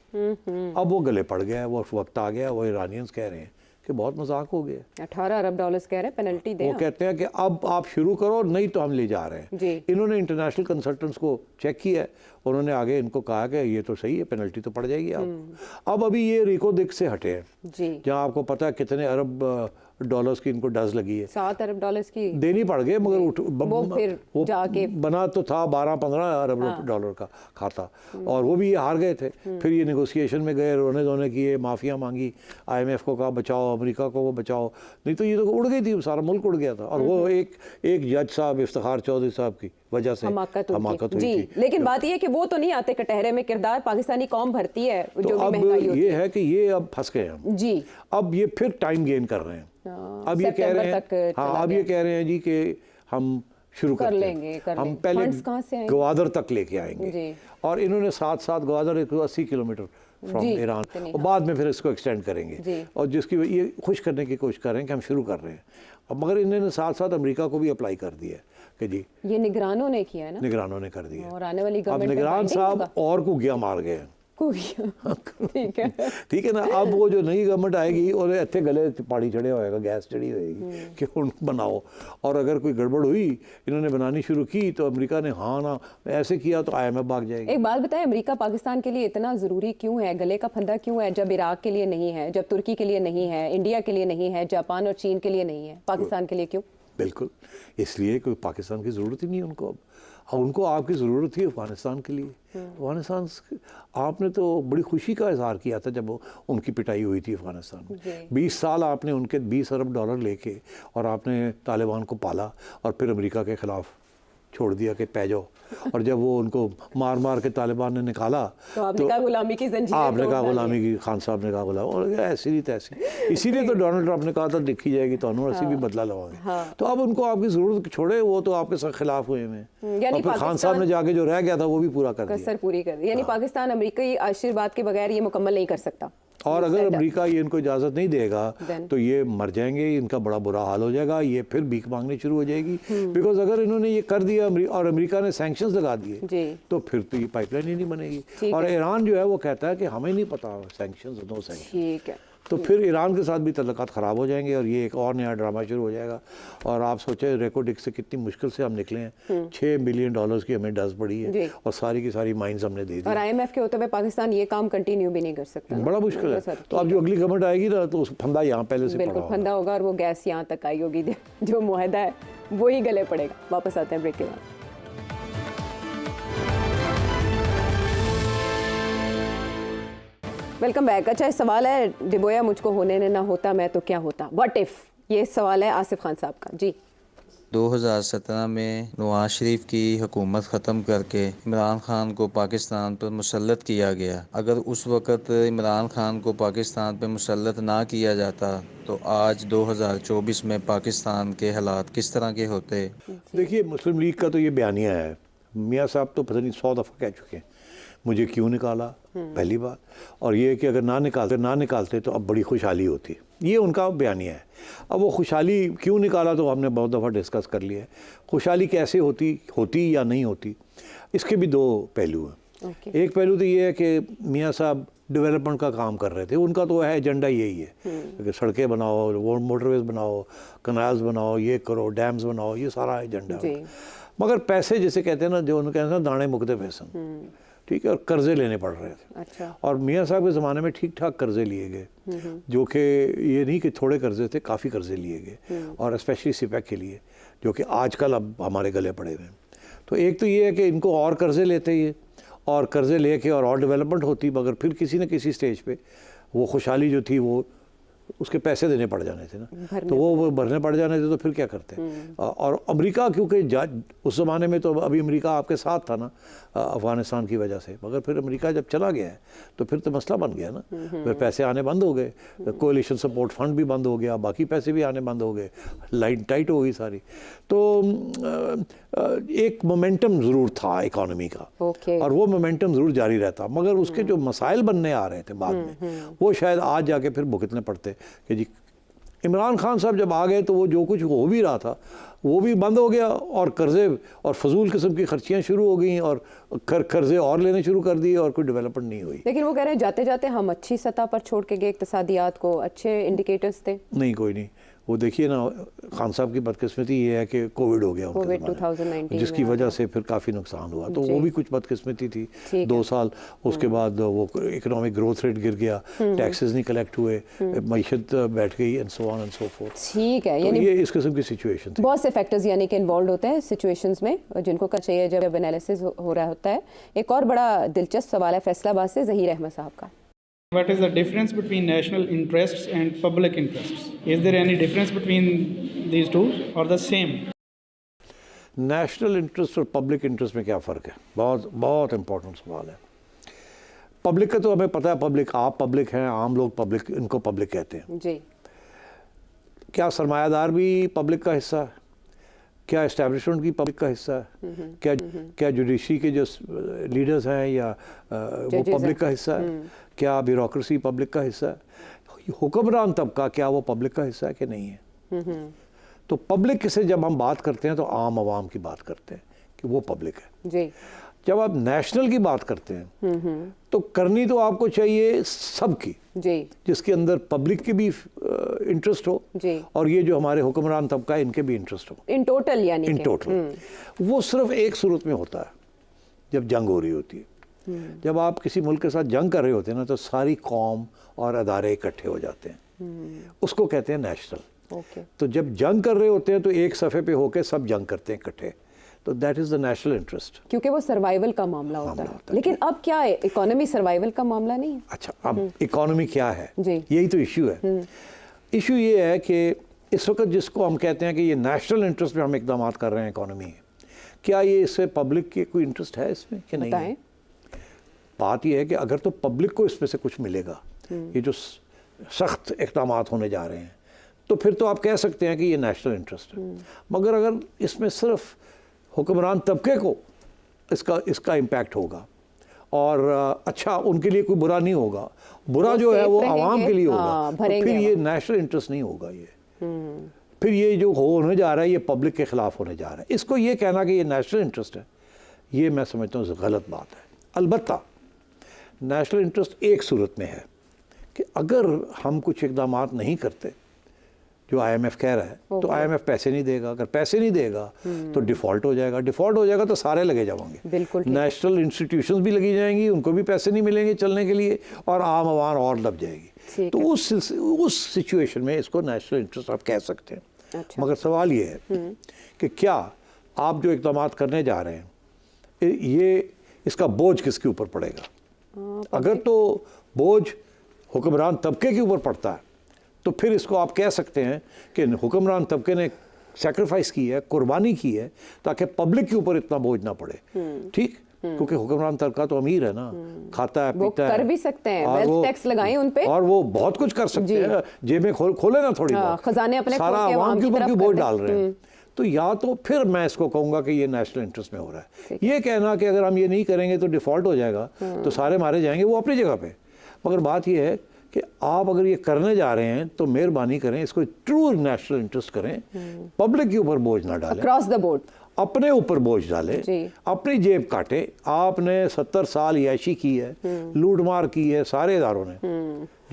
अब वो गले पड़ गया, वो वक्त आ गया, वो ईरानियंस कह रहे हैं कि बहुत मजाक हो गया, $18 अरब कह रहे हैं पेनल्टी दे। वो कहते हैं कि अब आप शुरू करो, नहीं तो हम ले जा रहे हैं। इन्होंने इंटरनेशनल कंसल्टेंट्स को चेक किया, उन्होंने आगे इनको कहा कि ये तो सही है, पेनल्टी तो पड़ जाएगी आप। अब अभी ये रिको दिक से हटे हैं, जहाँ आपको पता है कितने अरब डॉलर्स की इनको डज लगी है, $7 अरब की देनी पड़ गए, मगर वो जाके बना तो था 12-15 अरब डॉलर का खाता, और वो भी ये हार गए थे। फिर ये नेगोशिएशन में गए, रोने धोने किए, माफिया मांगी, IMF को कहा बचाओ, अमेरिका को वो बचाओ, नहीं तो ये तो उड़ गई थी, सारा मुल्क उड़ गया था। और वो एक जज साहब इफ्तिखार चौधरी साहब की वजह से हमाकत हुई थी। लेकिन बात ये है कि वो तो नहीं आते कटहरे में, किरदार पाकिस्तानी कौम भरती है, जो भी महंगाई होती है। ये है कि ये अब फंस गए हम जी, अब ये फिर टाइम गेन कर रहे हैं। अब ये कह रहे तक हैं, हाँ चला अब ये कह रहे हैं जी कि हम शुरू कर करते लेंगे, हैं, कर हम लेंगे। पहले फंड्स कहाँ से आएंगे? ग्वादर तक लेके आएंगे जी। और इन्होंने साथ साथ ग्वादर 180 किलोमीटर फ्रॉम जी, ईरान, इतनी, और बाद में फिर इसको एक्सटेंड करेंगे जी। और जिसकी ये खुश करने की कोशिश कर रहे हैं कि हम शुरू कर रहे हैं। अब मगर इन्होंने साथ साथ अमेरिका को भी अप्लाई कर दिया है कि जी, ये निगरानों ने किया है ना, निगरानों ने कर दिया है। और आने वाली अब गवर्नमेंट निगरान साहब और को गया मार गए हैं। ठीक है। ठीक है ना। अब वो जो नई गवर्नमेंट आएगी और इतने गले पानी चढ़े होएगा, गैस चढ़ी होएगी कि उन बनाओ, और अगर कोई गड़बड़ हुई, इन्होंने बनानी शुरू की तो अमेरिका ने हाँ ना ऐसे किया तो IMF भाग जाएगी। एक बात बताएं, अमेरिका पाकिस्तान के लिए इतना ज़रूरी क्यों है, गले का फंदा क्यों है, जब इराक के लिए नहीं है, जब तुर्की के लिए नहीं है, इंडिया के लिए नहीं है, जापान और चीन के लिए नहीं है, पाकिस्तान के लिए क्यों? बिल्कुल इसलिए कोई पाकिस्तान की ज़रूरत ही नहीं है उनको। अब उनको आपकी ज़रूरत थी अफ़गानिस्तान के लिए। अफ़गानिस्तान आपने तो बड़ी खुशी का इजहार किया था जब उनकी पिटाई हुई थी अफ़गानिस्तान में। 20 साल आपने उनके 20 अरब डॉलर लेके और आपने तालिबान को पाला और फिर अमेरिका के ख़िलाफ़ छोड़ दिया कि पै जाओ, और जब वो उनको मार मार के तालिबान ने निकाला तो आपने कहा गुलामी की जंजीरें आपने तोड़ कहा डाली। गुलामी की, खान साहब ने कहा गुलाम, और ऐसी नहीं तैसी। इसीलिए तो डोनाल्ड ट्रंप ने कहा था देखी जाएगी तो असी भी बदला लवाएंगे। हाँ। तो अब उनको आपकी ज़रूरत छोड़े, वो तो आपके साथ खिलाफ हुए हैं। यानी और फिर खान साहब ने जाके जो रह गया था वो भी पूरा कर दिया। कसर पूरी कर दी। यानी पाकिस्तान अमेरिकी आशीर्वाद के बगैर ये मुकम्मल नहीं कर सकता। और अगर अमेरिका ये इनको इजाज़त नहीं देगा तो ये मर जाएंगे, इनका बड़ा बुरा हाल हो जाएगा, ये फिर भीख मांगनी शुरू हो जाएगी। बिकॉज अगर इन्होंने ये कर दिया और अमेरिका ने सैंक्शंस लगा दिए तो फिर तो ये पाइपलाइन ही नहीं बनेगी। और ईरान जो है वो कहता है कि हमें नहीं पता सैंक्शंस, नो सैंक्शंस। ठीक है। तो फिर ईरान के साथ भी तल्लुकात ख़राब हो जाएंगे और ये एक और नया ड्रामा शुरू हो जाएगा। और आप सोचें रेकोडिक से कितनी मुश्किल से हम निकले हैं। $6 बिलियन की हमें डस पड़ी है और सारी की सारी माइंस हमने दे दी। और IMF के होते हुए पाकिस्तान ये काम कंटिन्यू भी नहीं कर सकता, बड़ा मुश्किल है। तो अब जो अगली गवर्नमेंट आएगी ना तो उस फंदा यहाँ पहले से बिल्कुल फंदा होगा और वो गैस यहाँ तक आई होगी, जो मुआहदा है वो ही गले पड़ेगा। वापस आते हैं ब्रेक के बाद। Welcome back. अच्छा सवाल है, डिबोया मुझको होने ना होता मैं तो क्या होता, व्हाट इफ, ये सवाल है आसिफ खान साहब का। जी। 2017 में नवाज शरीफ की हुकूमत ख़त्म करके इमरान खान को पाकिस्तान पर मुसल्लत किया गया। अगर उस वक़्त इमरान खान को पाकिस्तान पर मुसल्लत ना किया जाता तो आज 2024 में पाकिस्तान के हालात किस तरह के होते? देखिए मुस्लिम लीग का तो ये बयानिया है, मियाँ साहब तो पता नहीं 100 दफ़ा कह चुके हैं मुझे क्यों निकाला, पहली बात। और ये कि अगर ना निकालते तो अब बड़ी खुशहाली होती, ये उनका बयानिया है। अब वो खुशहाली क्यों निकाला तो हमने बहुत दफ़ा डिस्कस कर लिया है। खुशहाली कैसे होती या नहीं होती, इसके भी दो पहलू हैं। एक पहलू तो ये है कि मियाँ साहब डेवलपमेंट का काम कर रहे थे, उनका तो है एजेंडा यही है कि सड़कें बनाओ, मोटरवेज बनाओ, कनाल्स बनाओ, ये करो, डैम्स बनाओ, ये सारा एजेंडा है। मगर पैसे जिसे कहते हैं ना, जो उन्होंने कहते हैं दाने मुकदे पैसन, ठीक है, और कर्जे लेने पड़ रहे थे। अच्छा। और मियाँ साहब के ज़माने में ठीक ठाक कर्जे लिए गए, जो कि ये नहीं कि थोड़े कर्जे थे, काफ़ी कर्जे लिए गए, और स्पेशली सिपैक के लिए, जो कि आजकल अब हमारे गले पड़े हुए हैं। तो एक तो ये है कि इनको और कर्जे लेते ये, और कर्जे लेके और डेवलपमेंट होती, मगर फिर किसी न किसी स्टेज पे वो खुशहाली जो थी वो उसके पैसे देने पड़ जाने थे ना, तो वो भरने पड़ जाने थे, तो फिर क्या करते हैं। और अमेरिका क्योंकि उस ज़माने में तो अभी अमेरिका आपके साथ था ना अफ़गानिस्तान की वजह से, मगर फिर अमेरिका जब चला गया है तो फिर तो मसला बन गया ना, फिर पैसे आने बंद हो गए, कोalition सपोर्ट फंड भी बंद हो गया, बाकी पैसे भी आने बंद हो गए, लाइन टाइट हो गई सारी। तो एक मोमेंटम ज़रूर था इकॉनमी का, और वो मोमेंटम ज़रूर जारी रहता, मगर उसके जो मसाइल बनने आ रहे थे बाद में वो शायद आज जाके फिर भुगतने पड़ते कि जी इमरान खान साहब जब आ गए तो वो जो कुछ हो भी रहा था वो भी बंद हो गया, और कर्जे और फजूल किस्म की खर्चियाँ शुरू हो गई, और कर्जे और लेने शुरू कर दिए, और कोई डेवलपमेंट नहीं हुई। लेकिन वो कह रहे हैं जाते जाते हम अच्छी सतह पर छोड़ के गए इक़्तिसादियात को, अच्छे इंडिकेटर्स थे। नहीं, कोई नहीं। वो देखिए ना, खान साहब की बदकिस्मती ये है कि कोविड हो गया, कोविड 2019 जिसकी वजह से फिर काफ़ी नुकसान हुआ, तो वो भी कुछ बदकिस्मती थी। 2 साल उसके बाद वो इकोनॉमिक ग्रोथ रेट गिर गया, टैक्सेस नहीं कलेक्ट हुए, मईशत बैठ गई, and so on and so fourth. ठीक है, यानी ये इस किस्म की सिचुएशन थी। बहुत से फैक्टर्स यानी कि इन्वॉल्व होते हैं सिचुएशंस में, जिनको का चाहिए जब एनालिसिस हो रहा होता है। एक और बड़ा दिलचस्प सवाल है फैसलाबाद से ज़हीर अहमद साहब का। What is the difference between national interests and public interests? Is there any difference between these two or the same? National interest और पब्लिक इंटरेस्ट में क्या फ़र्क है? बहुत बहुत इम्पोर्टेंट सवाल है। पब्लिक का तो हमें पता है, पब्लिक आप पब्लिक हैं, आम लोग पब्लिक, इनको पब्लिक कहते हैं। जी। क्या सरमायादार भी पब्लिक का हिस्सा है? क्या इस्टेब्लिशमेंट की पब्लिक का हिस्सा है? क्या जुडिशरी के जो लीडर्स हैं या वो पब्लिक का हिस्सा है? क्या ब्यूरोक्रेसी पब्लिक का हिस्सा है? हुक्मरान तबका क्या वो पब्लिक का हिस्सा है कि नहीं है? तो पब्लिक से जब हम बात करते हैं तो आम आवाम की बात करते हैं कि वो पब्लिक है जी। जब आप नेशनल की बात करते हैं तो करनी तो आपको चाहिए सबकी जी जिसके अंदर पब्लिक के भी इंटरेस्ट हो जी और ये जो हमारे हुक्मरान तबका है इनके भी इंटरेस्ट हो इन टोटल यानी इन कि। टोटल। वो सिर्फ एक सूरत में होता है जब जंग हो रही होती है। जब आप किसी मुल्क के साथ जंग कर रहे होते हैं ना तो सारी कौम और अदारे इकट्ठे हो जाते हैं, उसको कहते हैं नेशनल। ओके तो जब जंग कर रहे होते हैं तो एक सफ़े पे होके सब जंग करते हैं इकट्ठे, तो that is the national interest. क्योंकि वो सर्वाइवल का मामला होता है। लेकिन अब क्या है, इकोनॉमी सर्वाइवल का मामला नहीं है। अच्छा, अब इकोनॉमी क्या है? जी। यही तो इशू है। इशू ये है कि इस वक्त जिसको हम कहते हैं कि ये नेशनल इंटरेस्ट में हम इकदाम कर रहे हैं इकोनॉमी है, क्या ये इससे पब्लिक के कोई इंटरेस्ट है इसमें कि नहीं है? बात ये है कि अगर तो पब्लिक को इसमें से कुछ मिलेगा, ये जो सख्त इकदाम होने जा रहे हैं, तो फिर तो आप कह सकते हैं कि ये नेशनल इंटरेस्ट है। मगर अगर इसमें सिर्फ हुक्मरान तबके को इसका इम्पैक्ट होगा और अच्छा उनके लिए कोई बुरा नहीं होगा, बुरा जो है वो आवाम के लिए होगा, तो फिर ये नेशनल इंटरेस्ट नहीं होगा। ये फिर ये जो होने जा रहा है ये पब्लिक के ख़िलाफ़ होने जा रहा है। इसको ये कहना कि ये नेशनल इंटरेस्ट है, ये मैं समझता हूँ गलत बात है। अलबत्ता नेशनल इंटरेस्ट एक सूरत में है कि अगर हम कुछ इकदाम नहीं करते जो IMF कह रहा है, तो IMF पैसे नहीं देगा। अगर पैसे नहीं देगा तो डिफ़ॉल्ट हो जाएगा। डिफ़ॉल्ट हो जाएगा तो सारे लगे जाएंगे, बिल्कुल नेशनल इंस्टीट्यूशंस भी लगी जाएंगी, उनको भी पैसे नहीं मिलेंगे चलने के लिए, और आम आवाम और दब जाएगी। तो उस सिचुएशन में इसको नेशनल इंटरेस्ट आप कह सकते हैं। अच्छा। मगर सवाल ये है कि क्या आप जो इक़दाम करने जा रहे हैं ये इसका बोझ किसके ऊपर पड़ेगा? अगर तो बोझ हुक्मरान तबके के ऊपर पड़ता है तो फिर इसको आप कह सकते हैं कि हुक्मरान तबके ने सेक्रीफाइस की है, कुर्बानी की है, ताकि पब्लिक के ऊपर इतना बोझ ना पड़े। ठीक, क्योंकि हुक्मरान तबका तो अमीर है ना, खाता है, पीता है, कर भी सकते हैं, वेल्थ टैक्स लगाएं उन पे, और वो बहुत कुछ कर सकते हैं। जेबें खोले ना थोड़ी बहुत, खजाने अपने सारा आवाम के ऊपर क्यों बोझ डाल रहे हैं? तो या तो फिर मैं इसको कहूँगा कि ये नेशनल इंटरेस्ट में हो रहा है। ये कहना कि अगर हम ये नहीं करेंगे तो डिफ़ॉल्ट हो जाएगा, तो सारे मारे जाएंगे, वो अपनी जगह पे। मगर बात ये है कि आप अगर ये करने जा रहे हैं तो मेहरबानी करें, इसको ट्रू नेशनल इंटरेस्ट करें, पब्लिक के ऊपर बोझ ना डालें, अक्रॉस द बोर्ड अपने ऊपर बोझ डालें, अपनी जेब काटे। आपने 70 साल याशी की है, लूटमार की है सारे इदारों ने,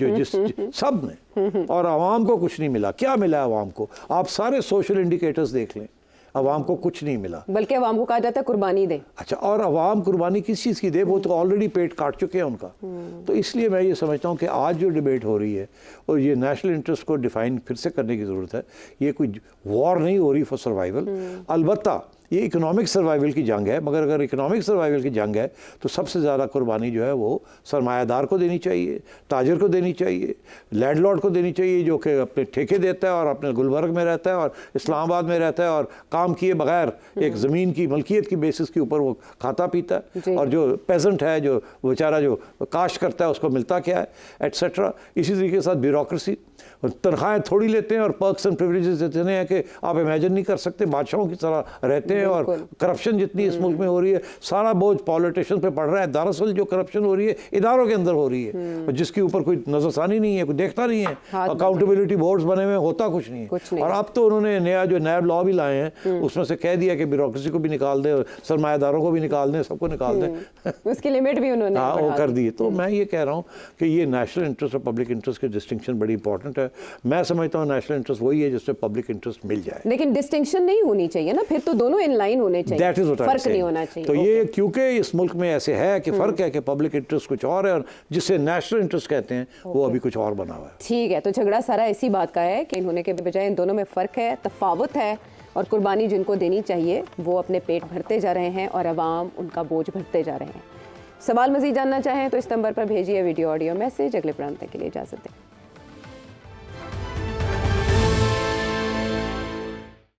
जो सब ने, और आवाम को कुछ नहीं मिला। क्या मिला आवाम को? आप सारे सोशल इंडिकेटर्स देख लें, आवाम को कुछ नहीं मिला, बल्कि आवाम को कहा जाता है कुर्बानी दे। अच्छा, और आवाम कुर्बानी किस चीज़ की दे? वो तो ऑलरेडी पेट काट चुके हैं उनका। तो इसलिए मैं ये समझता हूँ कि आज जो डिबेट हो रही है और ये नेशनल इंटरेस्ट को डिफाइन फिर से करने की ज़रूरत है। ये कोई वॉर नहीं हो रही फॉर सर्वाइवल, अलबत्ता ये इकोनॉमिक सर्वाइवल की जंग है। मगर अगर इकोनॉमिक सर्वाइवल की जंग है तो सबसे ज़्यादा कुर्बानी जो है वो सरमायादार को देनी चाहिए, ताजर को देनी चाहिए, लैंडलॉर्ड को देनी चाहिए, जो कि अपने ठेके देता है और अपने गुलबर्ग में रहता है और इस्लामाबाद में रहता है और काम किए बगैर एक ज़मीन की मलकियत की बेसिस के ऊपर वो खाता पीता है, और जो पेजेंट है, जो बेचारा जो काश्त करता है, उसको मिलता क्या है, एट्सेट्रा। इसी तरीके के साथ ब्यूरोक्रेसी, तनख्वाहें थोड़ी लेते हैं और पर्क्स एंड प्रिविलेजेस इतने हैं कि आप इमेजिन नहीं कर सकते, बादशाहों की तरह रहते हैं। और करप्शन जितनी इस मुल्क में हो रही है, सारा बोझ पॉलिटिशियन पे पड़ रहा है। दरअसल जो करप्शन हो रही है इदारों के अंदर हो रही है, जिसके ऊपर कोई नजरसानी नहीं है, कोई देखता नहीं है, अकाउंटेबिलिटी बोर्ड्स बने हुए, होता कुछ नहीं है। और अब तो उन्होंने नया जो नैब लॉ भी लाए हैं, उसमें से कह दिया कि ब्यूरोक्रेसी को भी निकाल दें, सरमायादारों को भी निकाल दें, सबको निकाल दें, उसकी लिमिट भी उन्होंने वो कर दी। तो मैं ये कह रहा हूँ कि ये नेशनल इंटरेस्ट और पब्लिक इंटरेस्ट की डिस्टिंक्शन बड़ी इंपॉर्टेंट है। मैं समझता हूँ नेशनल इंटरेस्ट वही है जिसमें पब्लिक इंटरेस्ट मिल जाए, लेकिन डिस्टिंक्शन नहीं होनी चाहिए ना, फिर तो दोनों इन लाइन होने चाहिए, फर्क नहीं होना चाहिए। तो ये क्योंकि इस मुल्क में ऐसे है कि फर्क है कि पब्लिक इंटरेस्ट कुछ और है और जिसे नेशनल इंटरेस्ट कहते हैं वो अभी कुछ और बना हुआ है। ठीक है, तो झगड़ा सारा इसी बात का है कि इन्होंने के बजाय इन दोनों में फ़र्क है, तफावत है, और कुर्बानी जिनको देनी चाहिए वो अपने पेट भरते जा रहे हैं और अवाम उनका बोझ भरते जा रहे हैं। सवाल मज़ीद जानना चाहें तो इस नंबर पर भेजिए वीडियो ऑडियो मैसेज। अगले प्रोग्राम तक के लिए इजाज़त दें।